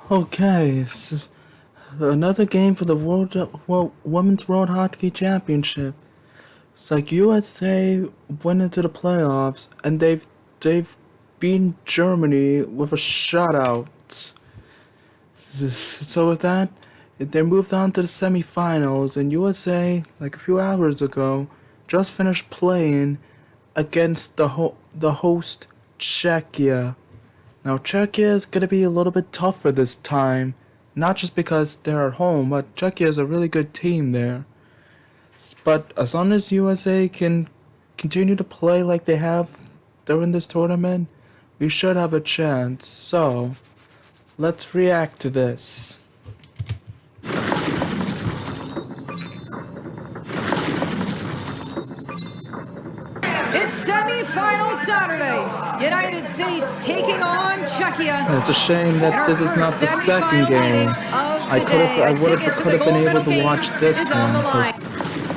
Okay, another game for the Women's World Hockey Championship. It's like USA went into the playoffs and they've beaten Germany with a shutout. So with that, they moved on to the semifinals, and USA, like a few hours ago, just finished playing against the host Czechia. Now Czechia is gonna be a little bit tougher this time, not just because they're at home, but Czechia is a really good team there. But as long as USA can continue to play like they have during this tournament, we should have a chance. So, let's react to this. It's semi-final Saturday. United States taking on Czechia. It's a shame that this is not the second game. I could have been able to watch this one.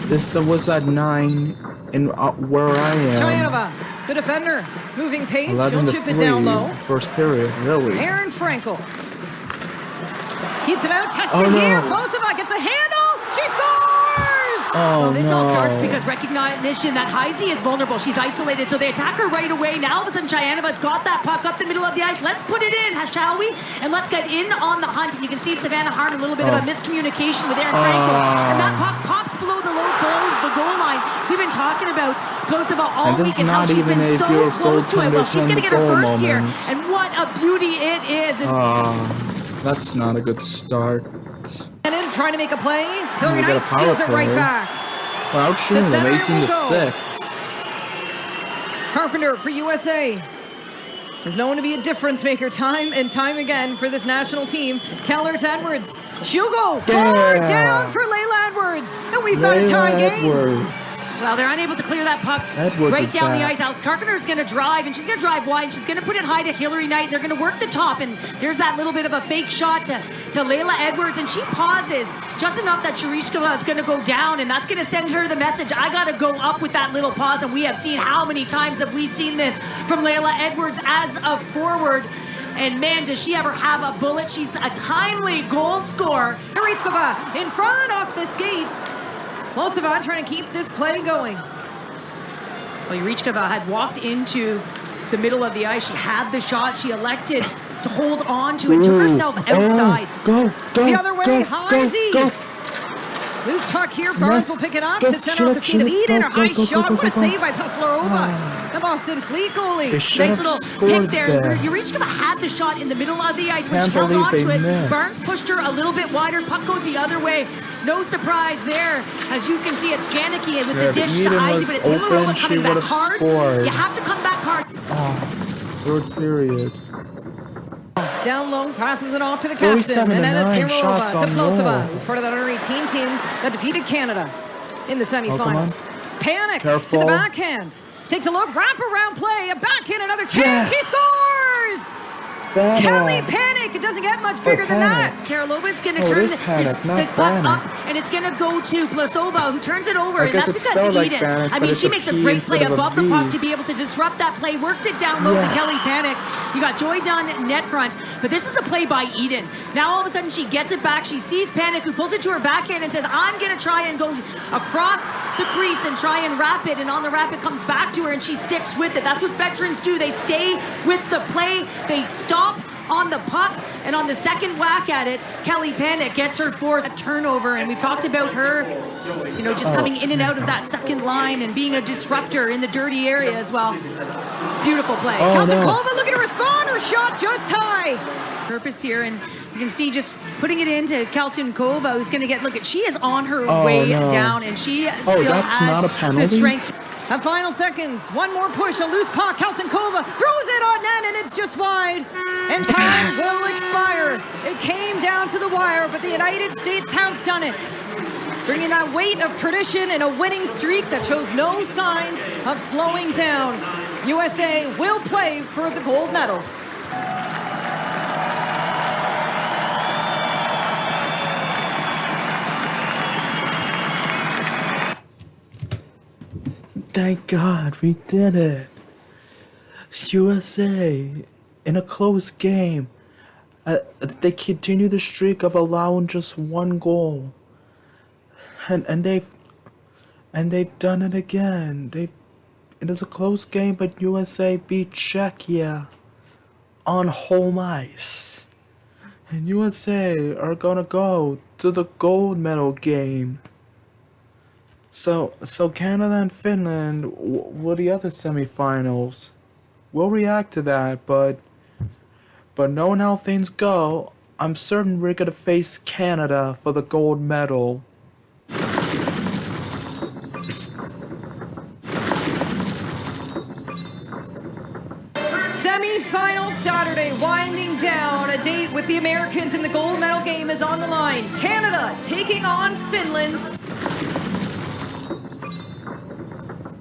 This was at 9 in where I am. Chayanova, the defender, moving pace. She'll chip it 11-3, down low. first period, really. Aaron Frankel keeps it out, tested here. Klosova gets a handle. She scores! Oh, this no. all starts because recognition that Heisey is vulnerable. She's isolated, so they attack her right away. Now all of a sudden, Chayanova's got that puck up the middle of the ice. Let's put it in, shall we? And let's get in on the hunt. And you can see Savannah Harmon, a little bit of a miscommunication with Aaron Frankel. And that puck pops below the goal line. We've been talking about Klosova all week and how she's been so close to it. Well, she's going to get her first here. And what a beauty it is. That's not a good start. And in trying to make a play. Hillary Knight steals it right back. Wow, shooting them 18-6. Carpenter for USA is known to be a difference maker time and time again for this national team. Keller to Edwards. She'll go far down for Layla Edwards. And we've got a tie game. Well, they're unable to clear that puck right down the ice. Alex Carpenter's going to drive, and she's going to drive wide, and she's going to put it high to Hillary Knight. They're going to work the top, and there's that little bit of a fake shot to Layla Edwards, and she pauses just enough that Cherishkova is going to go down, and that's going to send her the message, I got to go up with that little pause, and we have seen how many times have we seen this from Layla Edwards as a forward. And man, does she ever have a bullet. She's a timely goal scorer. Cherishkova in front off the skates. Klosova trying to keep this play going. Well, Yurichkova had walked into the middle of the ice. She had the shot. She elected to hold on to it, took herself outside. Go, the other way, Heisey. Loose puck here. Barnes will pick it up to send off the skate of Eden. A high shot. What a save by Paslarova. The Boston Fleet goalie. Nice little pick there. Yurichkova had the shot in the middle of the ice when she held on to it. Barnes pushed her a little bit wider. Puck goes the other way. No surprise there. As you can see, it's Janicki with the dish to Heisey, but it's Hilarova coming back hard. Scored. You have to come back hard. Third period. Down low, passes it off to the captain, and then Tirova to Klosova, who's part of that under-18 team that defeated Canada in the semifinals. Panic to the backhand. Takes a look, wrap-around play, a backhand, another chance, she scores! Kelly Panic, it doesn't get much bigger than that. Taralova's going to turn this puck up, and it's going to go to Plasova, who turns it over, and that's because Eden. I mean, she makes a great play above the puck to be able to disrupt that play, works it down low to Kelly Panic. You got Joy Dunn net front, but this is a play by Eden. Now all of a sudden she gets it back, she sees Panic, who pulls it to her backhand and says, I'm going to try and go across the crease and try and wrap it, and on the wrap it comes back to her, and she sticks with it. That's what veterans do. They stay with the play, they stop on the puck, and on the second whack at it, Kelly Panic gets her fourth turnover, and we've talked about her, you know, just coming in and out of that second line and being a disruptor in the dirty area as well. Beautiful play. Kaltenkova looking to respond, her shot just high. Purpose here, and you can see just putting it into Kaltenkova, who's going to get, look at, she is on her way down, and she still has the strength. And final seconds, one more push, a loose puck, Kaltenkova throws it on net, and it's just wide. And time will expire. It came down to the wire, but the United States have done it. Bringing that weight of tradition and a winning streak that shows no signs of slowing down. USA will play for the gold medals. Thank God we did it. USA in a close game. They continue the streak of allowing just one goal, and they've done it again. It is a close game, but USA beat Czechia on home ice, and USA are gonna go to the gold medal game. So Canada and Finland were the other semifinals. We'll react to that, but knowing how things go, I'm certain we're gonna face Canada for the gold medal. Semi-final Saturday winding down. A date with the Americans in the gold medal game is on the line. Canada taking on Finland.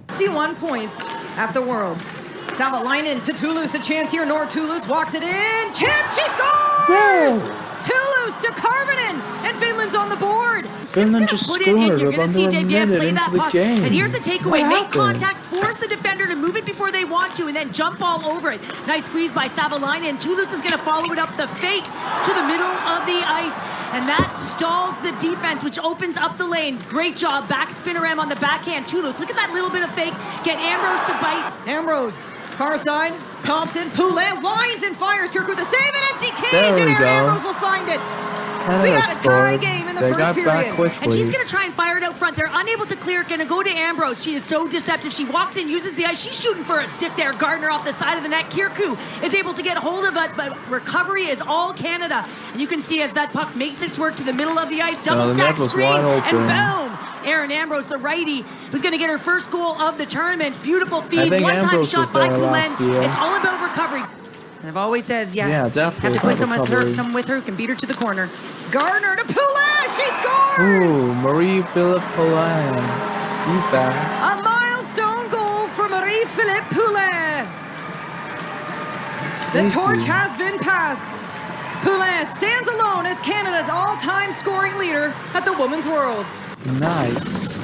61 points at the Worlds. Savalainen to Toulouse, a chance here. Nord Toulouse walks it in. Chip, she scores! Whoa. Toulouse to Karvinen, and Finland's on the board. Finland just scored You're with going to see under a Dave minute play that into the puck. game. And here's the takeaway. What Make happened? contact, force the defender to move it before they want to, and then jump all over it. Nice squeeze by Savalainen. Toulouse is going to follow it up the fake to the middle of the ice, and that stalls the defense, which opens up the lane. Great job. Back spinner M on the backhand. Toulouse, look at that little bit of fake. Get Ambrose to bite. Ambrose, far side. Thompson, Poulin winds and fires. Kirk with the save, an empty cage, There we and Aaron go. Ambrose will find it. Canada We got a tie scored. game in the They first got back period. quickly. And she's going to try and fire it out front. They're unable to clear it. Going to go to Ambrose. She is so deceptive. She walks in, uses the ice. She's shooting for a stick there. Gardner off the side of the net. Kirku is able to get hold of it, but recovery is all Canada. And you can see as that puck makes its work to the middle of the ice, double the stack net was screen, wide and open. boom! Erin Ambrose, the righty, who's going to get her first goal of the tournament. Beautiful feed, think one-time Ambrose shot was by there last Poulin. year. It's all about recovery. And I've always said, Yeah, definitely have to put about recovery. someone with her who can beat her to the corner. Gardner to Poulin, she scores! Ooh, Marie-Philippe Poulin. He's back. A milestone goal for Marie-Philippe Poulin. The torch has been passed. Poulin stands alone as Canada's all-time scoring leader at the Women's Worlds. Nice.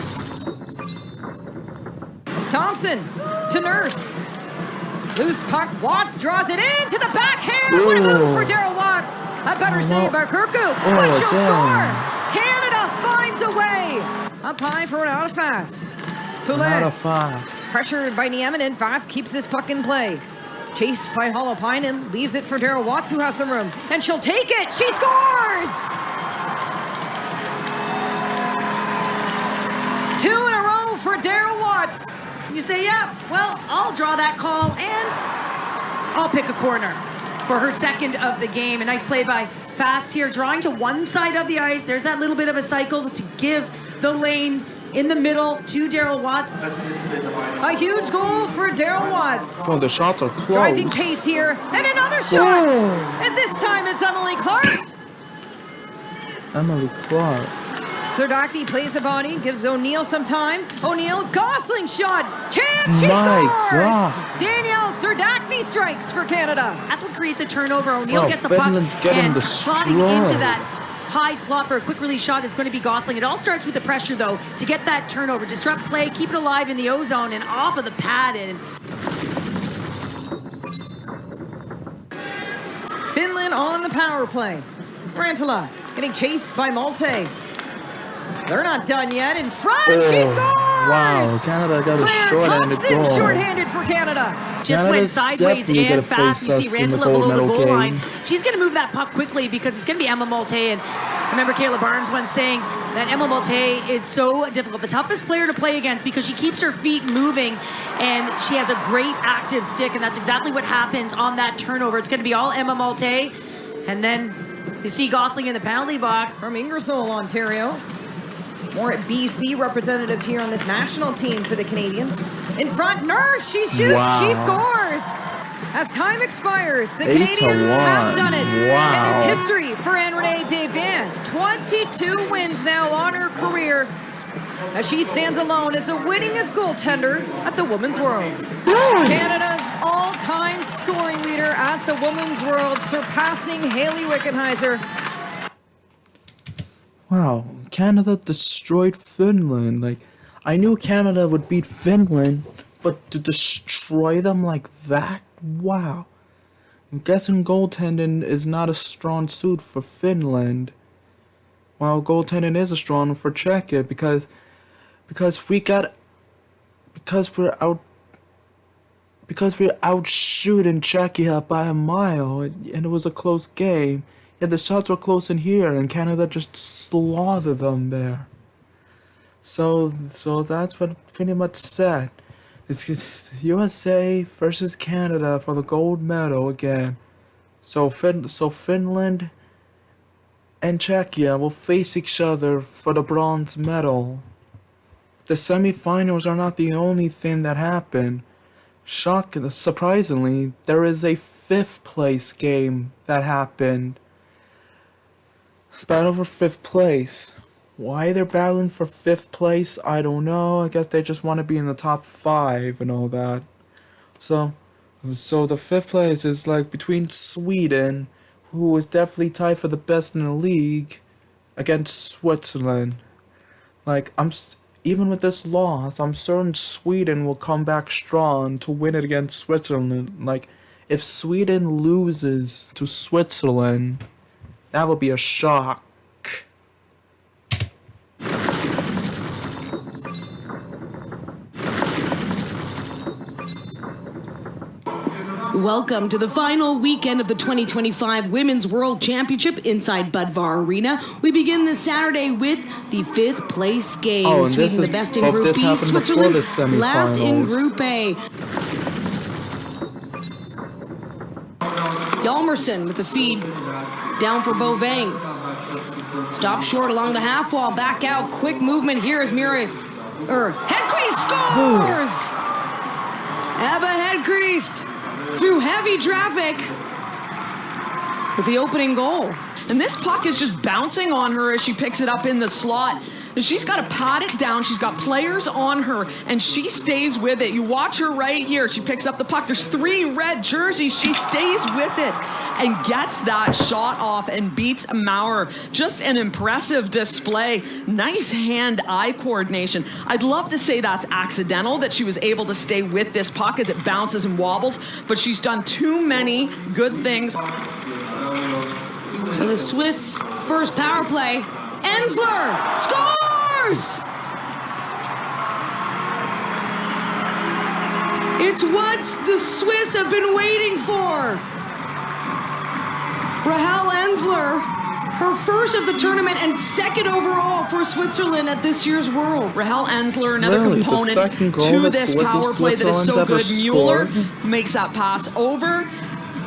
Thompson to Nurse. Loose puck, Watts draws it into the backhand. Ooh. What a move for Daryl Watts. A better save by Kirku, but it's she'll in. score. Canada finds a way. Up high for an out of fast. Not a Poulin, fast. pressured by Nieminen, Fast keeps this puck in play. Chased by Holopainen, leaves it for Daryl Watts, who has some room. And she'll take it. She scores! 2 in a row for Daryl Watts. You say, yeah, well, I'll draw that call and I'll pick a corner for her second of the game. A nice play by Fast here, drawing to one side of the ice. There's that little bit of a cycle to give the lane in the middle to Daryl Watts. A huge goal for Daryl Watts. Oh, the shots are close. Driving pace here, and another shot. Whoa. And this time it's Emily Clark. Emily Clark. Zerdakny plays the body, gives O'Neill some time. O'Neill, Gosling shot. Chance, she My scores. God. Danielle Zerdakny strikes for Canada. That's what creates a turnover. O'Neill Oh, gets the puck Finland's getting and the slotting straw. into that high slot for a quick release shot is going to be Gosling. It all starts with the pressure, though, to get that turnover, disrupt play, keep it alive in the O-zone and off of the pad. And Finland on the power play. Rantala getting chased by Malte. They're not done yet. In front, she scores! Wow, Canada got a Claire short-handed Thompson, goal. short-handed for Canada. just went Canada's sideways definitely and gonna fast. face You see us in the Rantala gold below the medal goal game. line. She's going to move that puck quickly because it's going to be Emma Malte. And I remember Kayla Barnes once saying that Emma Malte is so difficult, the toughest player to play against because she keeps her feet moving and she has a great active stick, and that's exactly what happens on that turnover. It's going to be all Emma Malte, and then you see Gosling in the penalty box. From Ingersoll, Ontario. More BC representative here on this national team for the Canadians. In front, Nurse, she shoots, Wow. she scores. As time expires, the 8-1. Canadians have done it. Wow. And it's history for Anne-Renee Desbiens. 22 wins now on her career as she stands alone as the winningest goaltender at the Women's Worlds. Canada's all-time scoring leader at the Women's Worlds, surpassing Hayley Wickenheiser. Wow, Canada destroyed Finland. Like, I knew Canada would beat Finland, but to destroy them like that? Wow. I'm guessing goaltending is not a strong suit for Finland, while goaltending is a strong one for Czechia because we're out shooting Czechia by a mile, and it was a close game. Yeah, the shots were close in here, and Canada just slaughtered them there. So that's what pretty much said. It's USA versus Canada for the gold medal again. So Finland and Czechia will face each other for the bronze medal. The semifinals are not the only thing that happened. Surprisingly, there is a 5th place game that happened. Battle for 5th place. Why they're battling for 5th place, I don't know. I guess they just want to be in the top 5 and all that. So the 5th place is like between Sweden, who is definitely tied for the best in the league, against Switzerland. Like, even with this loss, I'm certain Sweden will come back strong to win it against Switzerland. Like, if Sweden loses to Switzerland, that would be a shock. Welcome to the final weekend of the 2025 Women's World Championship inside Budvar Arena. We begin this Saturday with the 5th place game. Oh, and Sweden the best in Group B, Switzerland last in Group A. Hjalmarsson with the feed down for Bovang. Stop short along the half wall, back out, quick movement here as Hedquist scores! Abba Hedquist through heavy traffic with the opening goal. And this puck is just bouncing on her as she picks it up in the slot. And she's got to pat it down. She's got players on her, and she stays with it. You watch her right here. She picks up the puck. There's 3 red jerseys. She stays with it and gets that shot off and beats Maurer. Just an impressive display. Nice hand-eye coordination. I'd love to say that's accidental, that she was able to stay with this puck as it bounces and wobbles, but she's done too many good things. So the Swiss first power play. Ensler scores! It's what the Swiss have been waiting for. Rahel Ensler, her first of the tournament and 2nd overall for Switzerland at this year's World. Rahel Ensler, another component to this power play that is so good. Mueller makes that pass over.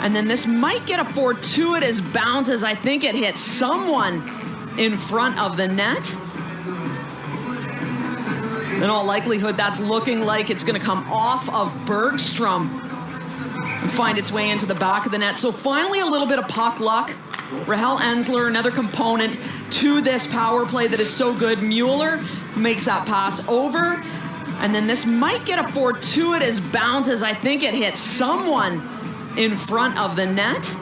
And then this might get a fortuitous bounce as I think it hits someone in front of the net. In all likelihood, that's looking like it's going to come off of Bergstrom and find its way into the back of the net. So finally a little bit of puck luck. Rahel Ensler, another component to this power play that is so good. Mueller makes that pass over. And then this might get a fortuitous bounce as I think it hits someone in front of the net.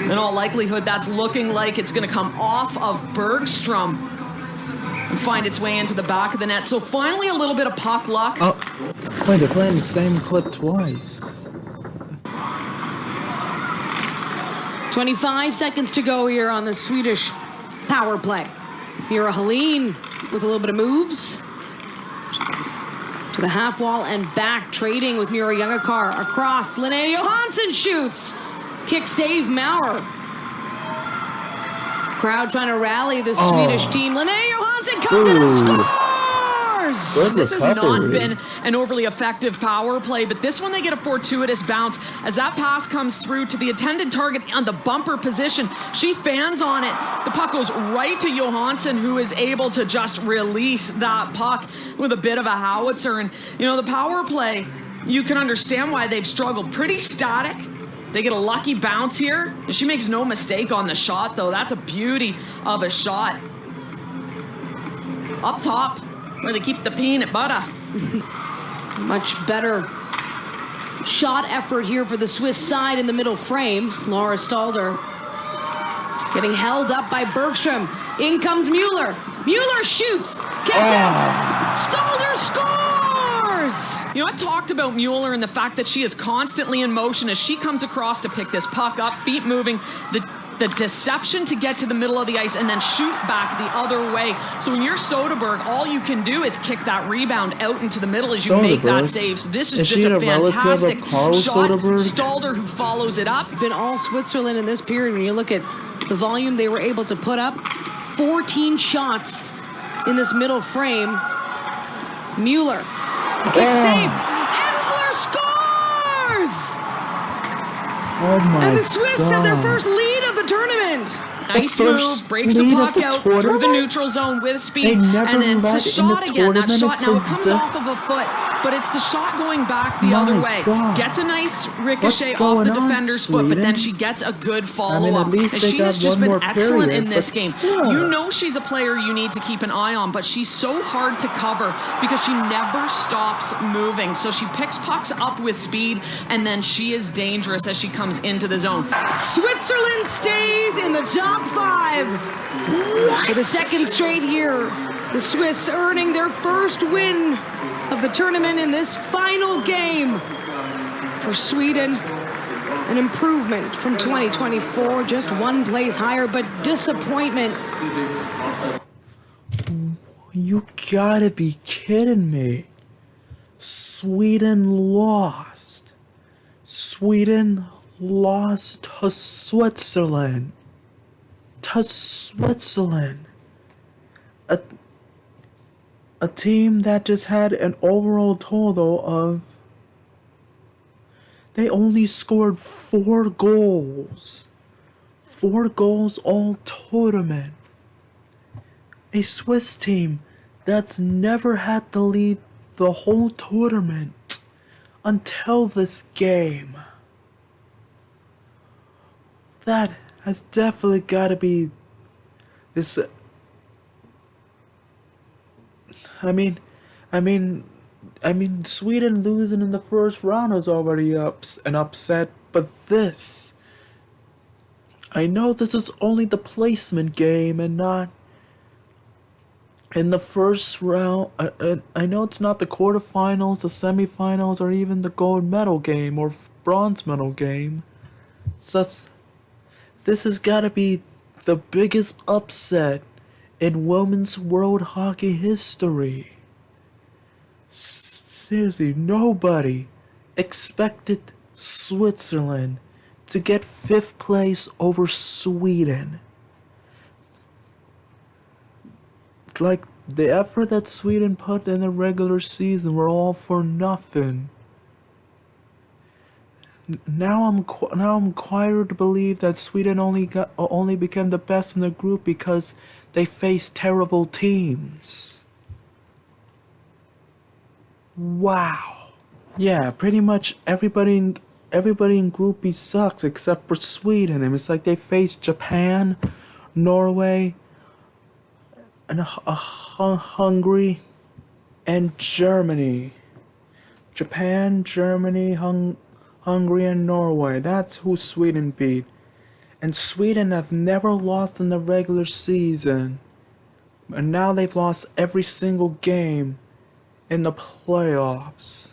In all likelihood, that's looking like it's going to come off of Bergstrom and find its way into the back of the net. So finally a little bit of puck luck. Oh, wait, they're playing the same clip twice. 25 seconds to go here on the Swedish power play. Here, Helene with a little bit of moves to the half wall and back, trading with Mira Youngakar across. Linnea Johansson shoots. Kick save, Maurer. Crowd trying to rally the Swedish team. Linnea Johansson comes in and scores! Good this recovery. Has not been an overly effective power play, but this one they get a fortuitous bounce as that pass comes through to the intended target on the bumper position. She fans on it. The puck goes right to Johansson, who is able to just release that puck with a bit of a howitzer. And, you know, the power play, you can understand why they've struggled. Pretty static. They get a lucky bounce here. And she makes no mistake on the shot, though. That's a beauty of a shot. Up top, where they keep the peanut butter. Much better shot effort here for the Swiss side in the middle frame. Laura Stalder getting held up by Bergstrom. In comes Mueller. Mueller shoots. Kept out. Stalder scores! You know, I've talked about Mueller and the fact that she is constantly in motion as she comes across to pick this puck up, feet moving, the deception to get to the middle of the ice and then shoot back the other way. So when you're Soderberg, all you can do is kick that rebound out into the middle as you make that save. So this is just a fantastic shot. Stalder who follows it up. Been all Switzerland in this period. When you look at the volume they were able to put up, 14 shots in this middle frame. Mueller, the kick save. Ensler scores! Oh my and the Swiss have their first lead of the tournament. Nice move, breaks the puck out through the neutral zone with speed, and then it's the shot again. That shot, now it comes off of a foot, but it's the shot going back the other way. Gets a nice ricochet off the defender's foot, but then she gets a good follow-up. And she has just been excellent in this game. You know she's a player you need to keep an eye on, but she's so hard to cover because she never stops moving. So she picks pucks up with speed, and then she is dangerous as she comes into the zone. Switzerland stays in the top 5 for the second straight year. The Swiss earning their first win of the tournament in this final game. For Sweden, an improvement from 2024, just one place higher, but disappointment. You gotta be kidding me. Sweden lost. Sweden lost to Switzerland. To Switzerland. A team that just had an overall total of... They only scored 4 goals. 4 goals all tournament. A Swiss team that's never had to lead the whole tournament until this game. That has definitely got to be this. I mean, Sweden losing in the first round was already an upset, but this. I know this is only the placement game and not in the first round. I know it's not the quarterfinals, the semifinals, or even the gold medal game or bronze medal game. So this has got to be the biggest upset in women's world hockey history. Seriously, nobody expected Switzerland to get 5th place over Sweden. Like, the effort that Sweden put in the regular season were all for nothing. Now I'm required to believe that Sweden only became the best in the group because they faced terrible teams. Wow. Yeah, pretty much everybody in Group B sucks except for Sweden. And it's like they faced Japan, Norway, and Hungary, and Germany. Japan, Germany, Hungary, and Norway. That's who Sweden beat. And Sweden have never lost in the regular season. And now they've lost every single game in the playoffs.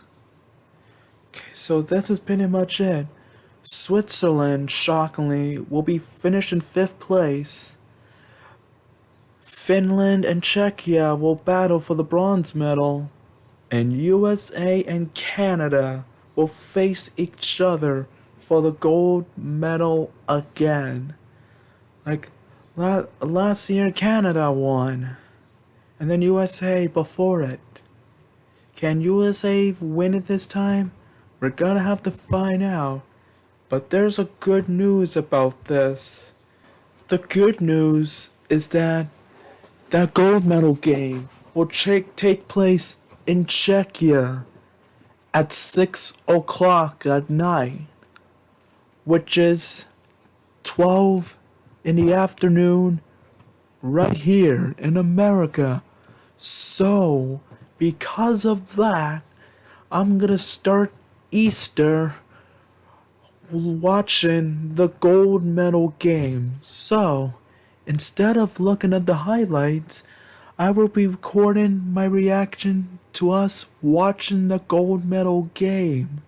Okay, so this is pretty much it. Switzerland, shockingly, will be finished in 5th place. Finland and Czechia will battle for the bronze medal. And USA and Canada will face each other for the gold medal again. Like, last year Canada won. And then USA before it. Can USA win it this time? We're gonna have to find out. But there's a good news about this. The good news is that that gold medal game will take place in Czechia at 6 o'clock at night, which is 12 in the afternoon right here in America. So, because of that, I'm gonna start Easter watching the gold medal game. So, instead of looking at the highlights, I will be recording my reaction to us watching the gold medal game.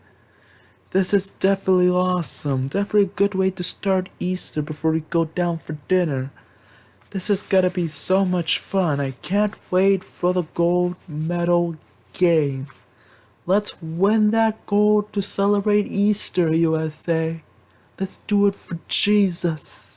This is definitely awesome. Definitely a good way to start Easter before we go down for dinner. This is gonna be so much fun. I can't wait for the gold medal game. Let's win that gold to celebrate Easter, USA. Let's do it for Jesus.